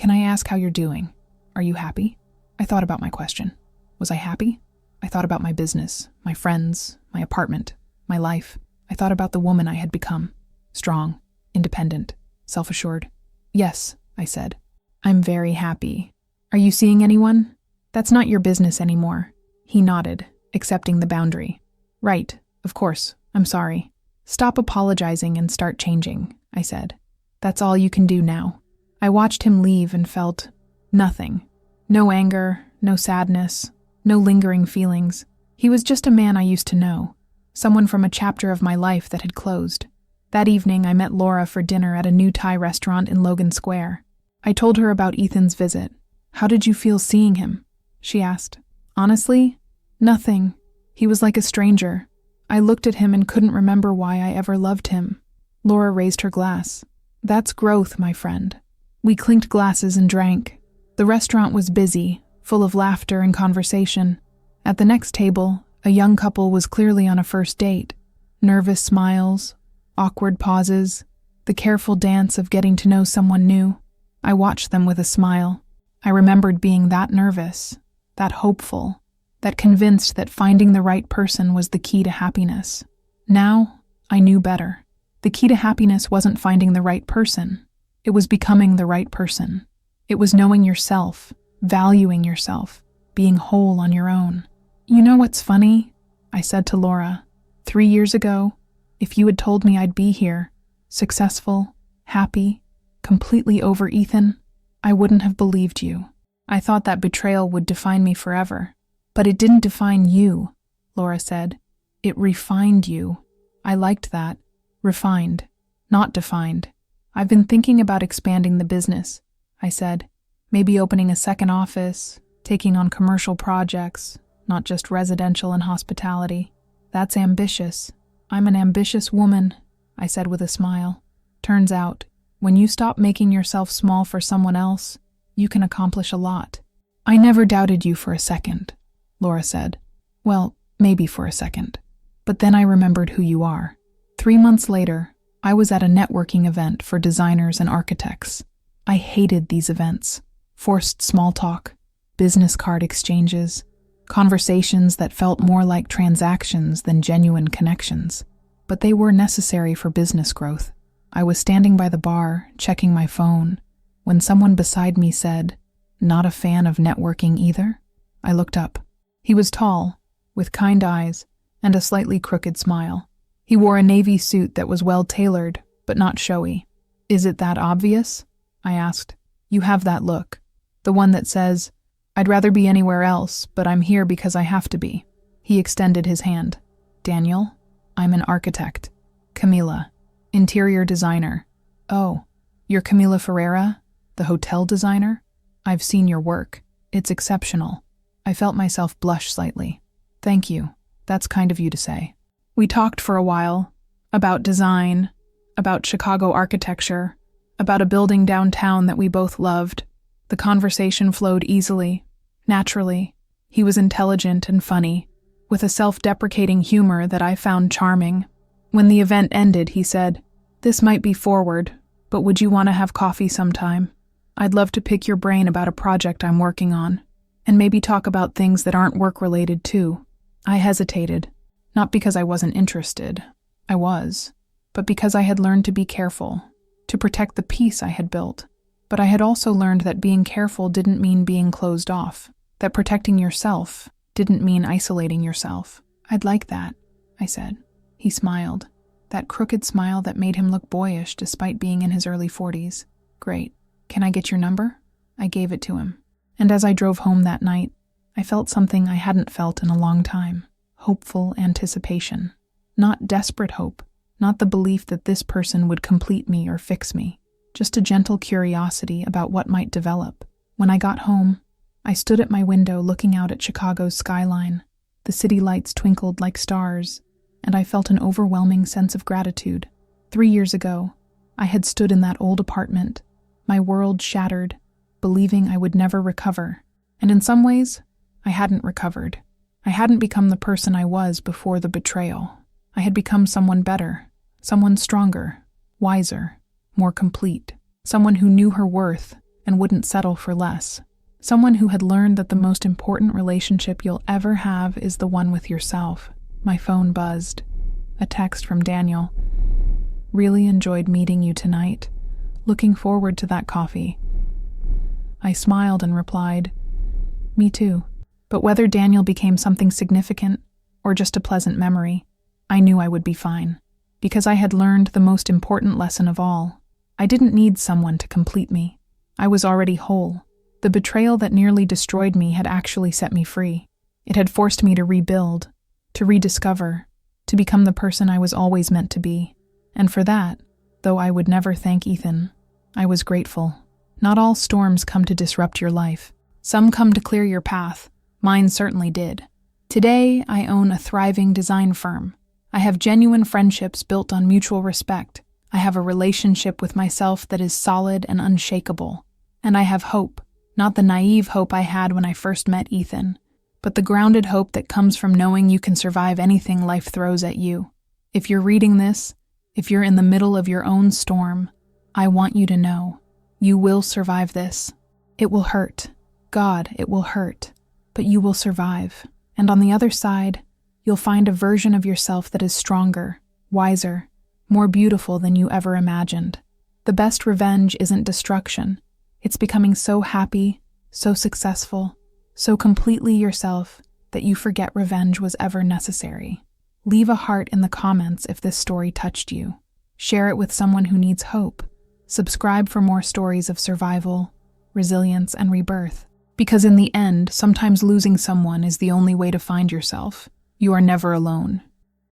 ask how you're doing? Are you happy?" I thought about my question. Was I happy? I thought about my business, my friends, my apartment, my life. I thought about the woman I had become. Strong, independent, self-assured. "Yes," I said. "I'm very happy. Are you seeing anyone?" "That's not your business anymore." He nodded, accepting the boundary. "Right, of course. I'm sorry." "Stop apologizing and start changing," I said. "That's all you can do now." I watched him leave and felt nothing. No anger, no sadness, no lingering feelings. He was just a man I used to know, someone from a chapter of my life that had closed. That evening I met Laura for dinner at a new Thai restaurant in Logan Square. I told her about Ethan's visit. "How did you feel seeing him?" she asked. "Honestly, nothing. He was like a stranger. I looked at him and couldn't remember why I ever loved him." Laura raised her glass. "That's growth, my friend." We clinked glasses and drank. The restaurant was busy, full of laughter and conversation. At the next table, a young couple was clearly on a first date. Nervous smiles, awkward pauses, the careful dance of getting to know someone new. I watched them with a smile. I remembered being that nervous, that hopeful, that convinced that finding the right person was the key to happiness. Now, I knew better. The key to happiness wasn't finding the right person. It was becoming the right person. It was knowing yourself, valuing yourself, being whole on your own. "You know what's funny?" I said to Laura. 3 years ago, If you had told me I'd be here, successful, happy, completely over Ethan, I wouldn't have believed you. I thought that betrayal would define me forever. But it didn't define you, Laura said. It refined you. I liked that. Refined, not defined. I've been thinking about expanding the business, I said. Maybe opening a second office, taking on commercial projects, not just residential and hospitality. That's ambitious. I'm an ambitious woman, I said with a smile. Turns out, when you stop making yourself small for someone else, you can accomplish a lot. I never doubted you for a second, Laura said. Well, maybe for a second. But then I remembered who you are. 3 months later, I was at a networking event for designers and architects. I hated these events. Forced small talk, business card exchanges, conversations that felt more like transactions than genuine connections. But they were necessary for business growth. I was standing by the bar, checking my phone, when someone beside me said, "Not a fan of networking either?" I looked up. He was tall, with kind eyes, and a slightly crooked smile. He wore a navy suit that was well-tailored, but not showy. "Is it that obvious?" I asked. "You have that look. The one that says, 'I'd rather be anywhere else, but I'm here because I have to be.'" He extended his hand. "Daniel, I'm an architect. Camila, interior designer." "Oh, you're Camila Ferreira, the hotel designer? I've seen your work. It's exceptional." I felt myself blush slightly. "Thank you. That's kind of you to say." We talked for a while, about design, about Chicago architecture, about a building downtown that we both loved. The conversation flowed easily, naturally. He was intelligent and funny, with a self-deprecating humor that I found charming. When the event ended, he said, "This might be forward, but would you want to have coffee sometime? I'd love to pick your brain about a project I'm working on, and maybe talk about things that aren't work-related too." I hesitated, not because I wasn't interested. I was, but because I had learned to be careful, to protect the peace I had built. But I had also learned that being careful didn't mean being closed off, that protecting yourself didn't mean isolating yourself. "I'd like that," I said. He smiled, that crooked smile that made him look boyish despite being in his early 40s. "Great. Can I get your number?" I gave it to him. And as I drove home that night, I felt something I hadn't felt in a long time. Hopeful anticipation. Not desperate hope, not the belief that this person would complete me or fix me. Just a gentle curiosity about what might develop. When I got home, I stood at my window looking out at Chicago's skyline. The city lights twinkled like stars, and I felt an overwhelming sense of gratitude. 3 years ago, I had stood in that old apartment, my world shattered, believing I would never recover. And in some ways, I hadn't recovered. I hadn't become the person I was before the betrayal. I had become someone better, someone stronger, wiser, more complete, someone who knew her worth and wouldn't settle for less, someone who had learned that the most important relationship you'll ever have is the one with yourself. My phone buzzed. A text from Daniel. "Really enjoyed meeting you tonight. Looking forward to that coffee." I smiled and replied, "Me too." But whether Daniel became something significant or just a pleasant memory, I knew I would be fine, because I had learned the most important lesson of all. I didn't need someone to complete me. I was already whole. The betrayal that nearly destroyed me had actually set me free. It had forced me to rebuild, to rediscover, to become the person I was always meant to be. And for that, though I would never thank Ethan, I was grateful. Not all storms come to disrupt your life. Some come to clear your path. Mine certainly did. Today, I own a thriving design firm. I have genuine friendships built on mutual respect. I have a relationship with myself that is solid and unshakable. And I have hope, not the naive hope I had when I first met Ethan, but the grounded hope that comes from knowing you can survive anything life throws at you. If you're reading this, if you're in the middle of your own storm, I want you to know, you will survive this. It will hurt. God, it will hurt. But you will survive. And on the other side, you'll find a version of yourself that is stronger, wiser, more beautiful than you ever imagined. The best revenge isn't destruction. It's becoming so happy, so successful, so completely yourself that you forget revenge was ever necessary. Leave a heart in the comments if this story touched you. Share it with someone who needs hope. Subscribe for more stories of survival, resilience, and rebirth. Because in the end, sometimes losing someone is the only way to find yourself. You are never alone.